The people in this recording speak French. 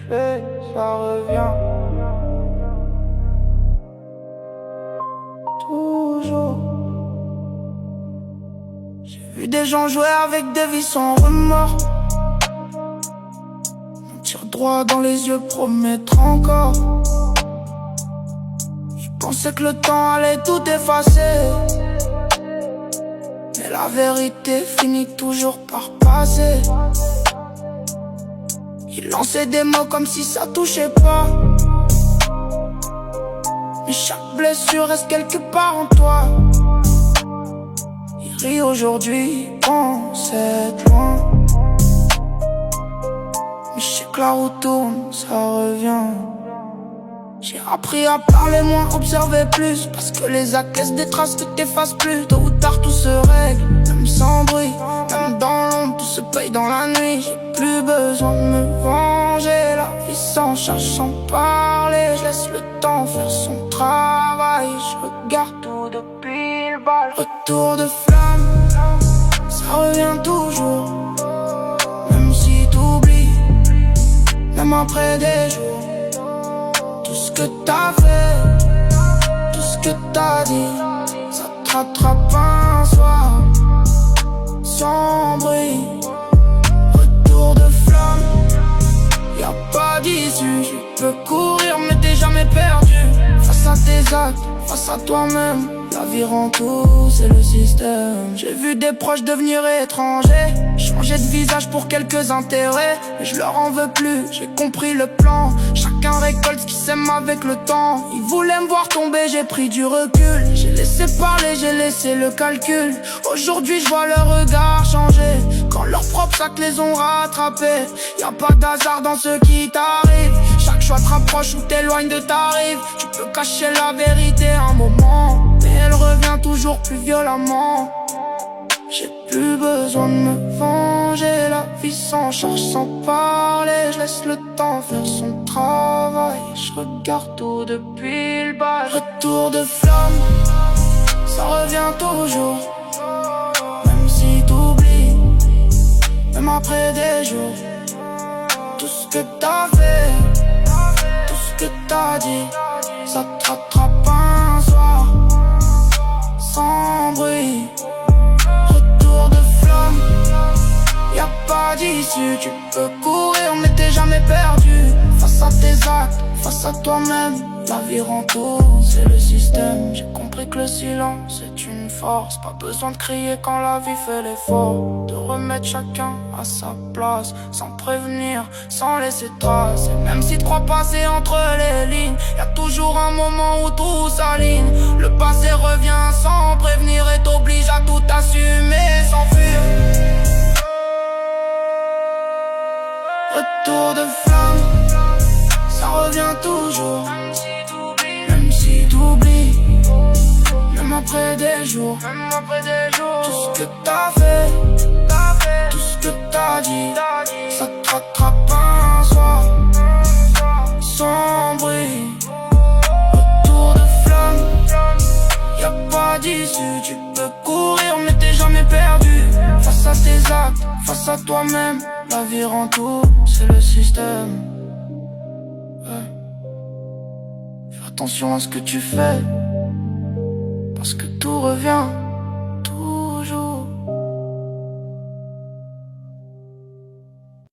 fais, ça revient toujours. J'ai vu des gens jouer avec des vies sans remords, on tire droit dans les yeux, promettre encore. Je pensais que le temps allait tout effacer, mais la vérité finit toujours par passer. Il lançait des mots comme si ça touchait pas, mais chaque blessure reste quelque part en toi. Il rit aujourd'hui, pense être loin, mais je sais que la route tourne, ça revient. J'ai appris à parler moins, observer plus, parce que les actes laissent des traces que t'effaces plus. Tôt ou tard tout se règle, même sans bruit, même dans l'ombre, tout se paye dans la nuit. J'ai plus besoin de me venger, la vie s'enchaîne sans parler. Je laisse le temps faire son travail, je regarde tout depuis le bal. Retour de flamme, ça revient toujours, même si t'oublies, même après des jours. Tout ce que t'as fait, tout ce que t'as dit, ça te rattrape un soir, sans bruit. Retour de flamme, y'a pas d'issue. Tu peux courir mais t'es jamais perdu. Face à tes actes, face à toi-même, la vie rend tout, c'est le système. J'ai vu des proches devenir étrangers, changer de visage pour quelques intérêts, mais je leur en veux plus, j'ai compris le plan. Chacun récolte ce qu'il sème avec le temps. Ils voulaient me voir tomber, j'ai pris du recul. J'ai laissé parler, j'ai laissé le calcul. Aujourd'hui je vois leur regard changer, quand leurs propres sacs les ont rattrapés. Y'a pas d'hasard dans ce qui t'arrive, chaque choix te rapproche ou t'éloigne de ta rive. Tu peux cacher la vérité un moment, mais elle revient toujours plus violemment. J'ai plus besoin de me venger, la vie s'en charge sans parler. Je laisse le temps faire son travail, je regarde tout depuis le bas. Retour de flamme, ça revient toujours, même si t'oublies, même après des jours. Tout ce que t'as fait, tout ce que t'as dit, ça te rattrape un soir, sans bruit. Retour de flamme, y'a pas d'issue. Tu peux courir mais t'es jamais perdu. Face à tes actes, face à toi-même, la vie rend tout, c'est le système. J'ai compris que le silence est une force, pas besoin de crier quand la vie fait l'effort de remettre chacun à sa place, sans prévenir, sans laisser trace. Et même si tu crois passer entre les lignes, y'a toujours un moment où tout s'aligne. Le passé revient sans prévenir et t'oblige à tout assumer, s'enfuir. Retour de flamme, ça revient toujours, même si t'oublies, même après des jours. Tout ce que t'as fait, tout ce que t'as dit, ça te rattrape un soir, sans bruit. Retour de flamme, y'a pas d'issue. Tu peux courir mais t'es jamais perdu. Face à tes actes, face à toi-même, la vie rend tout, c'est le système. Fais attention à ce que tu fais, parce que tout revient.